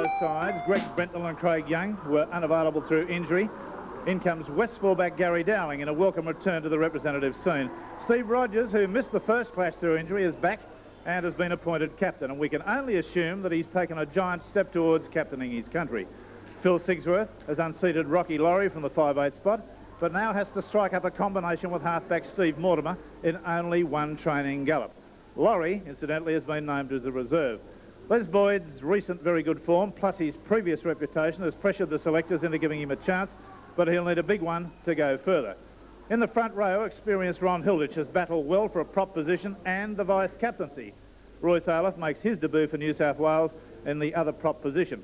both sides. Greg Brentnell and Craig Young were unavailable through injury. In comes West fullback Gary Dowling in a welcome return to the representative scene. Steve Rogers, who missed the first clash through injury, is back and has been appointed captain, and we can only assume that he's taken a giant step towards captaining his country. Phil Sigsworth has unseated Rocky Laurie from the 5/8 spot, but now has to strike up a combination with halfback Steve Mortimer in only one training gallop. Laurie, incidentally, has been named as a reserve. Les Boyd's recent very good form, plus his previous reputation, has pressured the selectors into giving him a chance, but he'll need a big one to go further. In the front row, experienced Ron Hilditch has battled well for a prop position and the vice-captaincy. Royce Aleph makes his debut for New South Wales in the other prop position.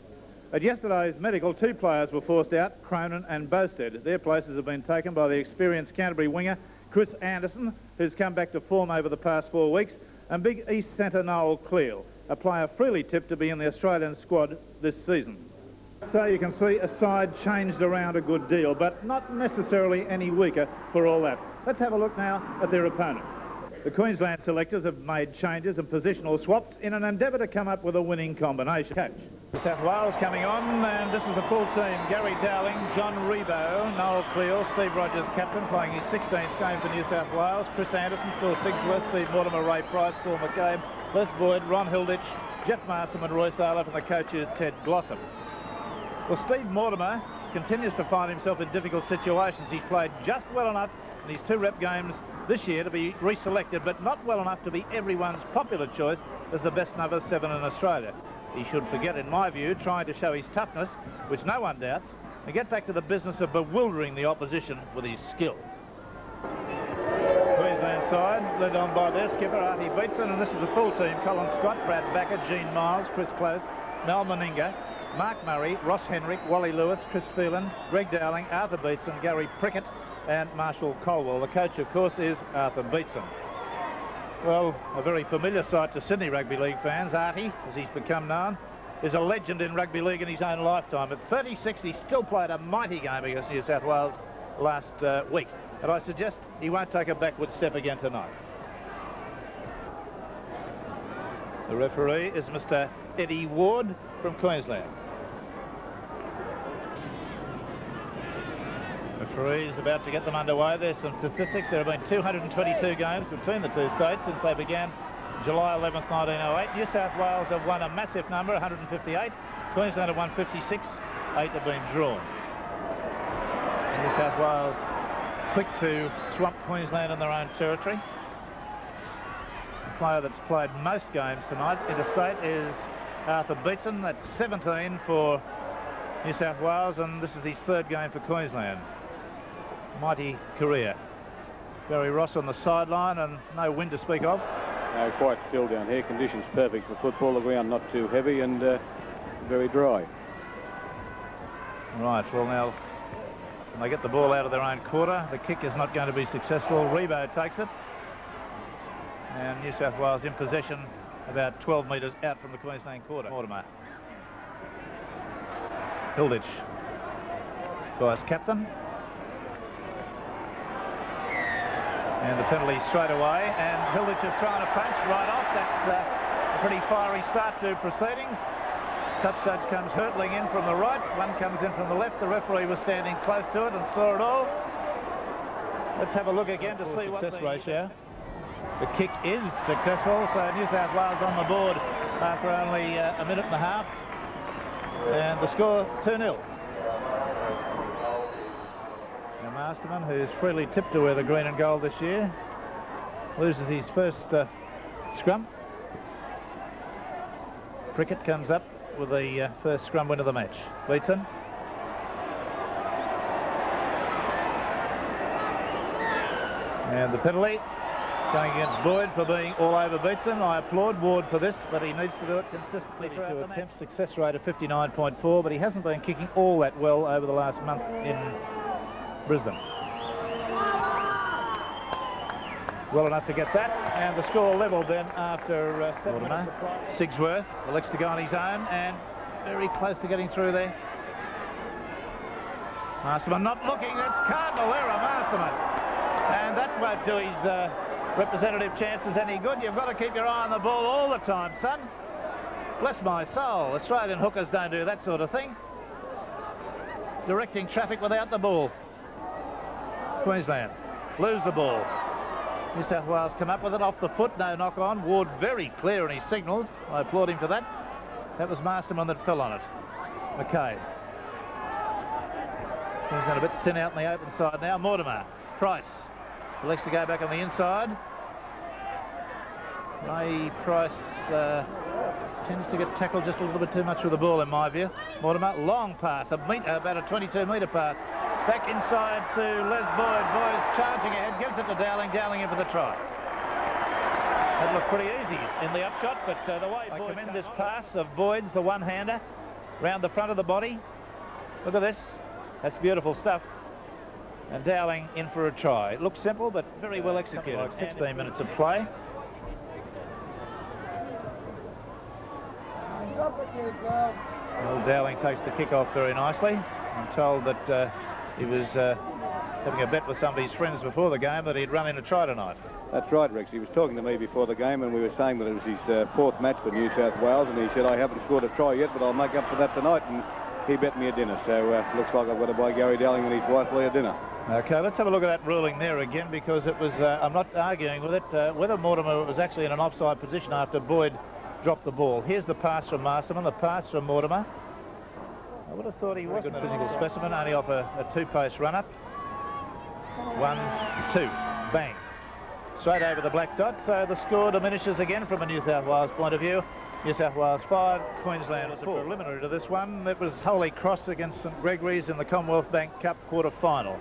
At yesterday's medical, 2 players were forced out, Cronin and Boustead. Their places have been taken by the experienced Canterbury winger, Chris Anderson, who's come back to form over the past 4 weeks, and big East centre Noel Cleal, a player freely tipped to be in the Australian squad this season. So you can see a side changed around a good deal, but not necessarily any weaker for all that. Let's have a look now at their opponents. The Queensland selectors have made changes and positional swaps in an endeavour to come up with a winning combination. Coach. New South Wales coming on, and this is the full team. Gary Dowling, John Ribot, Noel Cleal, Steve Rogers captain, playing his 16th game for New South Wales, Chris Anderson, Phil Sigsworth, Steve Mortimer, Ray Price, Paul McCabe, Les Boyd, Ron Hilditch, Jeff Masterman, Royce Aleph, and the coach is Ted Glossop. Well, Steve Mortimer continues to find himself in difficult situations. He's played just well enough in his 2 rep games this year to be reselected, but not well enough to be everyone's popular choice as the best number 7 in Australia. He should forget, in my view, trying to show his toughness, which no one doubts, and get back to the business of bewildering the opposition with his skill. Queensland side, led on by their skipper, Artie Beetson, and this is the full team. Colin Scott, Brad Backer, Gene Miles, Chris Close, Mel Meninga, Mark Murray, Ross Henrik, Wally Lewis, Chris Phelan, Greg Dowling, Arthur Beetson, Gary Prickett and Marshall Colwell. The coach, of course, is Arthur Beetson. Well, a very familiar sight to Sydney Rugby League fans. Artie, as he's become known, is a legend in rugby league in his own lifetime. At 36, he still played a mighty game against New South Wales last week. And I suggest he won't take a backward step again tonight. The referee is Mr. Eddie Ward from Queensland. Referee is about to get them underway. There's some statistics. There have been 222 games between the 2 states since they began July 11th, 1908. New South Wales have won a massive number, 158. Queensland have won 56. 8 have been drawn. New South Wales quick to swamp Queensland in their own territory. The player that's played most games tonight, interstate, is Arthur Beetson. That's 17 for New South Wales, and this is his 3rd game for Queensland. Mighty career. Barry Ross on the sideline, and no wind to speak of. No, quite still down here. Conditions perfect for football. The ground not too heavy and very dry. Right, well now, when they get the ball out of their own quarter, the kick is not going to be successful. Ribot takes it. And New South Wales in possession about 12 metres out from the Queensland quarter. Mortimer. Hilditch, vice captain. And the penalty straight away, and Hilditch has thrown a punch right off. That's a pretty fiery start to proceedings. Touch judge comes hurtling in from the right, one comes in from the left. The referee was standing close to it and saw it all. Let's have a look again to see what the success ratio. The kick is successful, so New South Wales on the board after only a minute and a half. And the score 2-0. Now Masterman, who's freely tipped to wear the green and gold this year, loses his first scrum. Prickett comes up with the first scrum win of the match. Beetson. And the penalty going against Boyd for being all over Beetson. I applaud Ward for this, but he needs to do it consistently throughout the match. Success rate of 59.4, but he hasn't been kicking all that well over the last month in Brisbane. Well enough to get that, and the score levelled then after 7 minutes of play. Sigsworth elects to go on his own, and very close to getting through there. Masterman not looking, that's cardinal error, Masterman. And that won't do his representative chances any good. You've got to keep your eye on the ball all the time, son. Bless my soul, Australian hookers don't do that sort of thing. Directing traffic without the ball. Queensland lose the ball. New South Wales come up with it off the foot, no knock on. Ward very clear in his signals. I applaud him for that. That was Masterman that fell on it. McCabe. Queensland a bit thin out in the open side now. Mortimer. Price. Elects to go back on the inside. Ray Price tends to get tackled just a little bit too much with the ball, in my view. Mortimer, long pass, about a 22-metre pass. Back inside to Les Boyd. Boyd's charging ahead, gives it to Dowling. Dowling in for the try. That looked pretty easy in the upshot, but the way I commend this pass of Boyd's, the one-hander, round the front of the body. Look at this. That's beautiful stuff. And Dowling in for a try. It looks simple, but very well executed. Like 16 minutes of play. Well, Dowling takes the kickoff very nicely. I'm told that he was having a bet with some of his friends before the game that he'd run in a try tonight. That's right, Rex. He was talking to me before the game, and we were saying that it was his fourth match for New South Wales, and he said, I haven't scored a try yet, but I'll make up for that tonight, and he bet me a dinner. So looks like I've got to buy Gary Dowling and his wife Leah dinner. Okay, let's have a look at that ruling there again, because it was, I'm not arguing with it, whether Mortimer was actually in an offside position after Boyd dropped the ball. Here's the pass from Masterman, the pass from Mortimer. I would have thought he was a good physical specimen, only off a two-post run-up. 1, 2, bang. Straight over the black dot, so the score diminishes again from a New South Wales point of view. New South Wales 5, Queensland 4. Preliminary to this one, it was Holy Cross against St Gregory's in the Commonwealth Bank Cup quarter-final.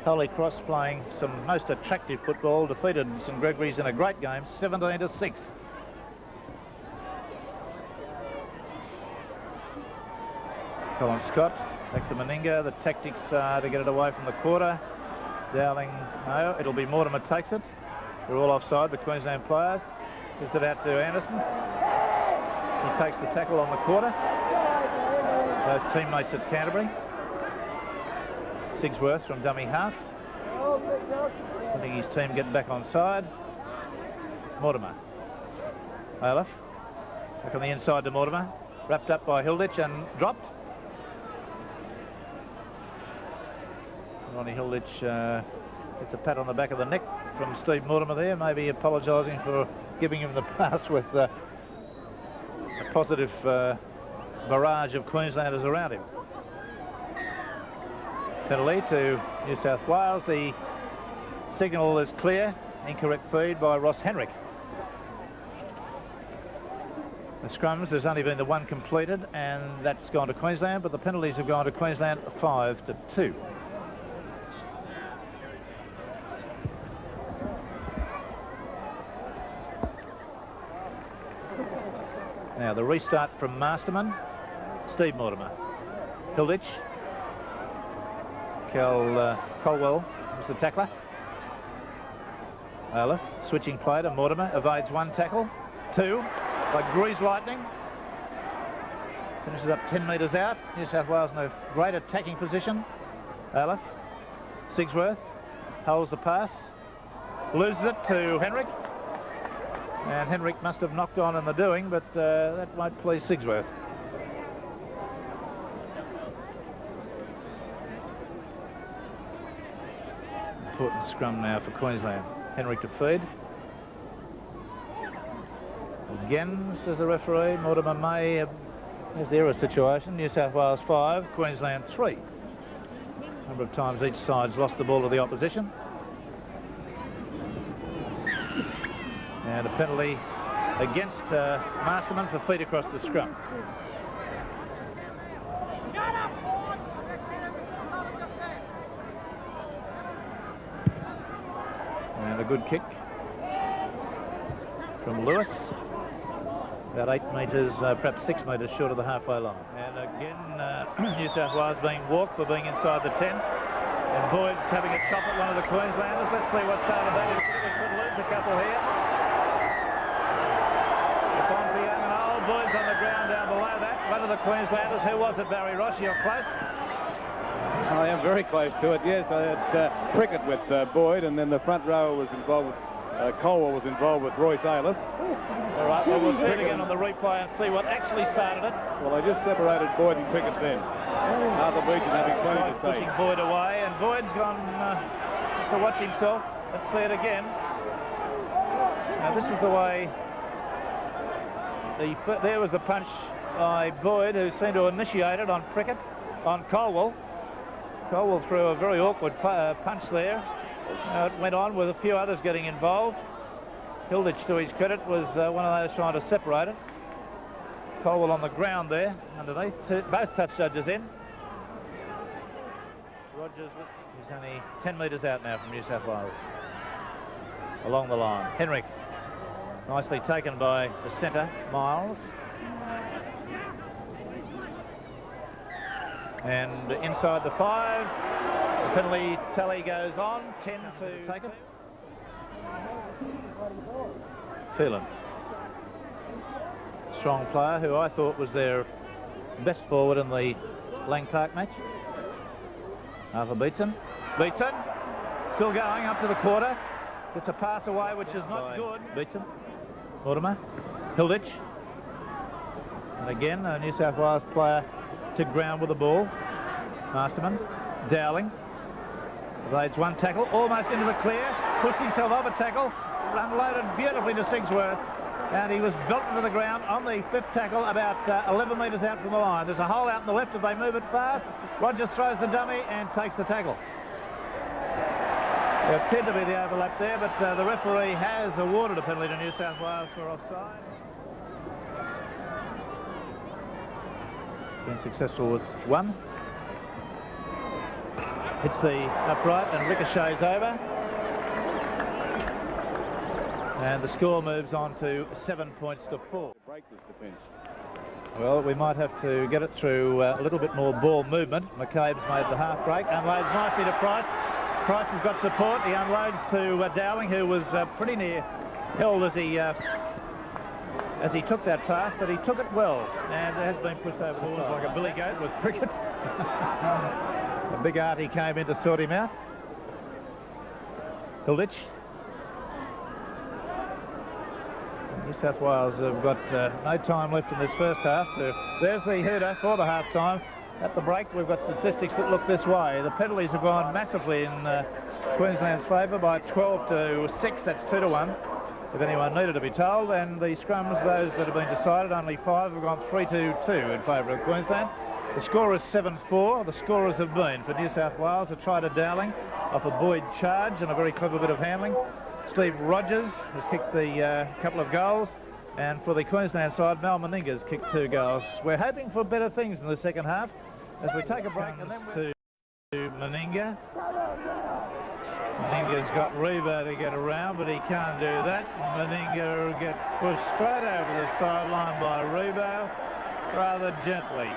Holy Cross playing some most attractive football, defeated St Gregory's in a great game, 17-6. Colin Scott, back to Meninga. The tactics are to get it away from the quarter. Dowling, no, it'll be Mortimer takes it. They're all offside, the Queensland players. Gives it out to Anderson. He takes the tackle on the quarter. Both teammates at Canterbury. Sigsworth from dummy half. I think his team getting back on side. Mortimer. Olaf. Back on the inside to Mortimer. Wrapped up by Hilditch and dropped. Ronnie Hilditch gets a pat on the back of the neck from Steve Mortimer there, maybe apologising for giving him the pass with a positive barrage of Queenslanders around him. Penalty to New South Wales. The signal is clear. Incorrect feed by Ross Henrik. The scrums, there's only been the one completed, and that's gone to Queensland, but the penalties have gone to Queensland 5-2. Now the restart from Masterman, Steve Mortimer, Hilditch, Colwell was the tackler. Olaf switching play to Mortimer, evades one tackle, 2, like grease lightning. Finishes up 10 metres out. New South Wales in a great attacking position. Olaf, Sigsworth holds the pass, loses it to Henrik. And Henrik must have knocked on in the doing, but that won't please Sigsworth. Important scrum now for Queensland. Henrik to feed. Again, says the referee, Mortimer May. There's the error situation. New South Wales 5, Queensland 3. A number of times each side's lost the ball to the opposition. And a penalty against Masterman for feet across the scrum. And a good kick from Lewis. About 8 metres, perhaps 6 metres short of the halfway line. And again, New South Wales being walked for being inside the 10. And Boyd's having a chop at one of the Queenslanders. Let's see what started that. We could lose a couple here. Boyd's on the ground down below that. One of the Queenslanders. Who was it, Barry Ross? You're close? I am very close to it, yes. I had cricket with Boyd, and then the front row was involved with Colwell was involved with Royce Aylett. All right, well, we'll see it again on the replay and see what actually started it. Well, they just separated Boyd and Pickett then. Arthur Beecham having plenty to say. Pushing Boyd away, and Boyd's gone to watch himself. Let's see it again. Now, this is the way... There was a punch by Boyd, who seemed to initiate it on Prickett, on Colwell. Colwell threw a very awkward punch there. It went on with a few others getting involved. Hilditch, to his credit, was one of those trying to separate it. Colwell on the ground there, underneath. Both touch judges in. Rogers, who's only 10 metres out now from New South Wales. Along the line. Henrik, nicely taken by the centre, Miles. And inside the 5, the penalty tally goes on, 10 to take it. Phelan. Strong player who I thought was their best forward in the Lang Park match. Arthur Beecham. Beecham, still going up to the quarter. Gets a pass away, which is not good. Beecham. Mortimer. Hilditch. And again, a New South Wales player to ground with the ball. Masterman. Dowling. Evades one tackle, almost into the clear. Pushed himself off a tackle. Unloaded beautifully to Sigsworth. And he was belted to the ground on the 5th tackle, about 11 metres out from the line. There's a hole out in the left if they move it fast. Rogers throws the dummy and takes the tackle. There appeared to be the overlap there, but the referee has awarded a penalty to New South Wales for offside. Been successful with one. Hits the upright and ricochets over. And the score moves on to 7 points to 4. Break this defence. Well, we might have to get it through a little bit more ball movement. McCabe's made the half break, unloads nicely to Price. Price has got support. He unloads to Dowling, who was pretty near held as he took that pass, but he took it well, and it has been pushed over the side. Like a billy goat with Prickett. A big Artie came in to sort him out. Hilditch. New South Wales have got no time left in this first half. There's the header for the half-time. At the break, we've got statistics that look this way. The penalties have gone massively in Queensland's favour by 12 to 6. That's 2 to 1, if anyone needed to be told. And the scrums, those that have been decided, only 5 have gone 3 to 2 in favour of Queensland. The score is 7-4. The scorers have been for New South Wales, a try to Dowling off a Boyd charge and a very clever bit of handling. Steve Rogers has kicked the couple of goals, and for the Queensland side, Mal Meninga's kicked 2 goals. We're hoping for better things in the second half as we take a break. And then to Meninga. Meninga's got Ribot to get around, but he can't do that. Meninga gets pushed straight over the sideline by Ribot rather gently.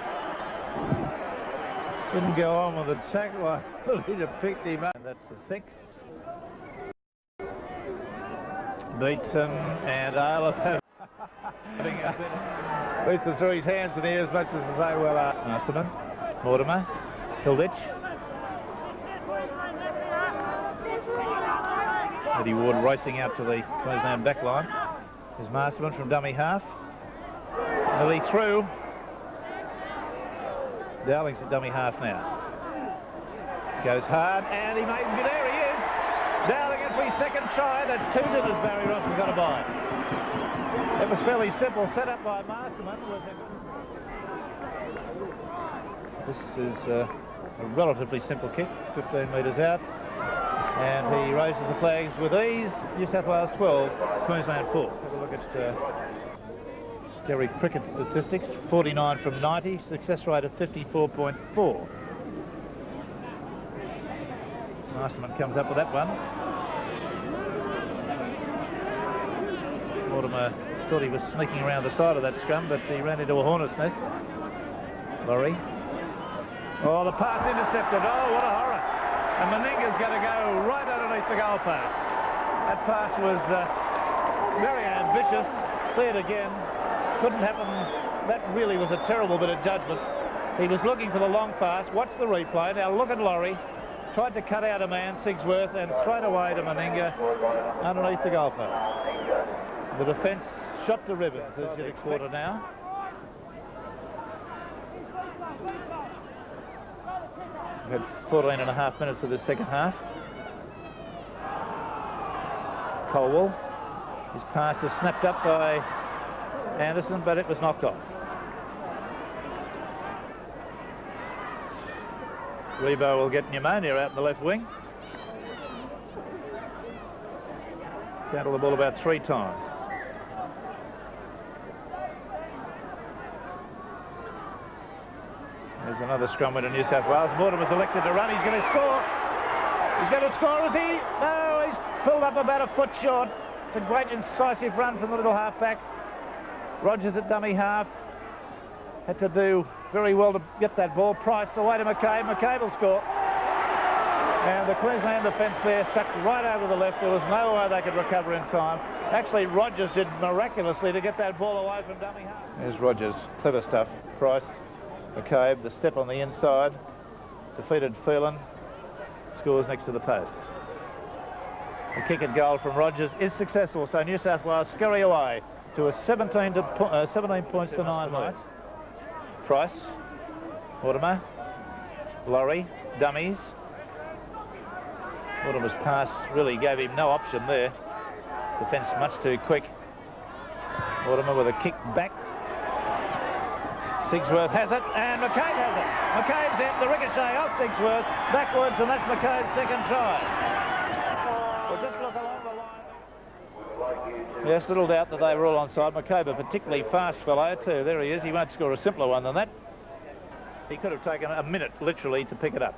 Didn't go on with the tackle. I believe it picked him up. That's the 6. Beetson and Aylett Beetson threw his hands in the air as much as to say, well, Masterman, Mortimer, Hilditch. Eddie Ward racing out to the Queensland back line. Here's Masterman from dummy half. Nearly through. Dowling's at dummy half now. Goes hard, and he may be there. He is. Dowling at his second try. That's 2 dinners Barry Ross has got to buy. It was fairly simple, set up by Masterman. This is a relatively simple kick, 15 metres out. And he raises the flags with ease. New South Wales 12, Queensland 4. Let's have a look at Kerry Prickett's statistics. 49 from 90, success rate of 54.4. Masterman comes up with that one. Mortimer thought he was sneaking around the side of that scrum, but he ran into a hornet's nest. Laurie. Oh, the pass intercepted. Oh, what a horror. And Meninga's going to go right underneath the goal post. That pass was very ambitious. See it again. Couldn't happen. That really was a terrible bit of judgment. He was looking for the long pass. Watch the replay. Now look at Laurie. tried to cut out a man, Sigsworth, and straight away to Meninga underneath the goalpost. The defence shot to ribbons, as you'd expect now. We've had 14 and a half minutes of the second half. Colwell. His pass is snapped up by Anderson, but it was knocked off. Ribot will get pneumonia out in the left wing. Handled the ball about 3 times. There's another scrum winner, New South Wales. Mortimer's elected to run. He's going to score. He's going to score, is he? No, he's pulled up about a foot short. It's a great incisive run from the little halfback. Rogers at dummy half. Had to do very well to get that ball. Price away to McCabe. McCabe will score. And the Queensland defence there sucked right over the left. There was no way they could recover in time. Actually, Rogers did miraculously to get that ball away from dummy half. There's Rogers. Clever stuff. Price, McCabe, the step on the inside. Defeated Phelan. Scores next to the post. The kick at goal from Rogers is successful. So New South Wales scurry away to a 17 points to 9 lead. Price, Mortimer, Laurie, dummies. Mortimer's pass really gave him no option there. Defence much too quick. Mortimer with a kick back. Sigsworth has it, and McCabe has it. McCabe's in, the ricochet off Sigsworth, backwards, and that's McCabe's second try. We'll just look along the line. Yes, little doubt that they were all onside. McCabe, a particularly fast fellow too. There he is. He won't score a simpler one than that. He could have taken a minute, literally, to pick it up.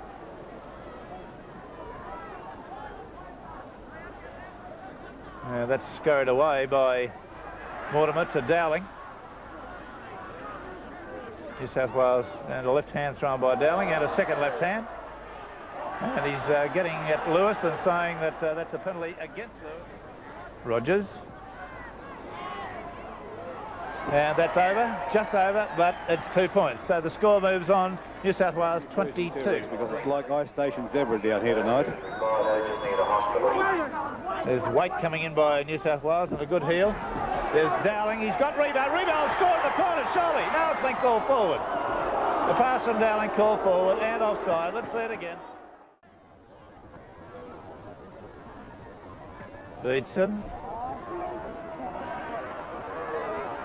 That's scurried away by Mortimer to Dowling. New South Wales, and a left hand thrown by Dowling, and a second left hand. And he's getting at Lewis and saying that that's a penalty against Lewis. Rogers. And that's over, just over, but it's 2 points. So the score moves on. New South Wales 22. Because it's like Ice Station Zebra down here tonight. There's weight coming in by New South Wales and a good heel. There's Dowling. He's got Ribot. Ribot will score in the corner, surely. Now it's been called forward. The pass from Dowling called forward and offside. Let's see it again. Beatson.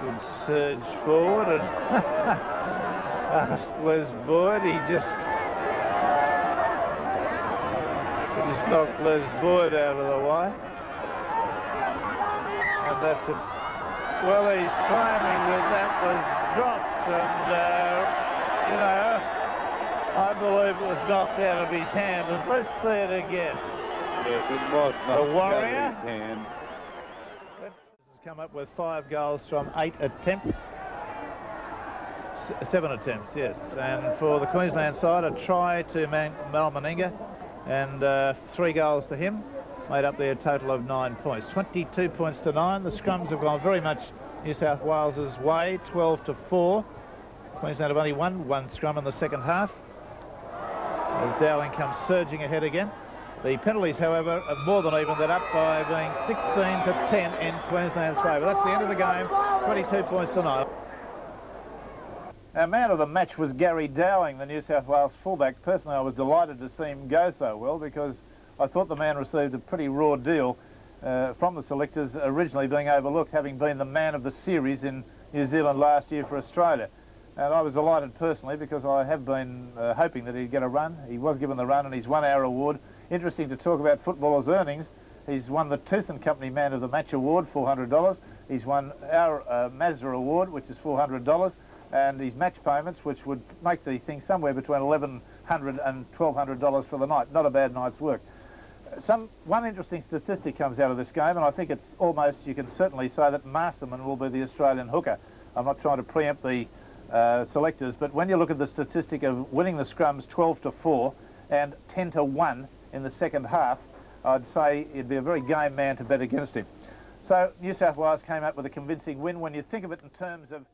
Good surge forward and asked Les Boyd. He just knocked Les Boyd out of the way. And that's it. Well, he's claiming that was dropped, and you know, I believe it was knocked out of his hand. And let's see it again. Yes, it was knocked Warrior. out of his hand. Let's come up with 5 goals from 8 attempts. 7 attempts, yes. And for the Queensland side, a try to Mal Meninga and 3 goals to him. Made up their total of 9 points. 22 points to 9. The scrums have gone very much New South Wales's way, 12-4. Queensland have only won 1 scrum in the second half. As Dowling comes surging ahead again. The penalties, however, are more than evened that up by being 16-10 in Queensland's favour. That's the end of the game, 22 points to 9. Our man of the match was Gary Dowling, the New South Wales fullback. Personally, I was delighted to see him go so well because I thought the man received a pretty raw deal from the selectors, originally being overlooked, having been the man of the series in New Zealand last year for Australia. And I was delighted personally because I have been hoping that he'd get a run. He was given the run and he's won our award. Interesting to talk about footballers' earnings. He's won the Tooth and Company Man of the Match award, $400. He's won our Mazda award, which is $400. And his match payments, which would make the thing somewhere between $1,100 and $1,200 for the night. Not a bad night's work. One interesting statistic comes out of this game, and I think it's almost, you can certainly say that Masterman will be the Australian hooker. I'm not trying to preempt the selectors, but when you look at the statistic of winning the scrums 12-4 and 10-1 in the second half, I'd say it'd be a very game man to bet against him. So New South Wales came up with a convincing win when you think of it in terms of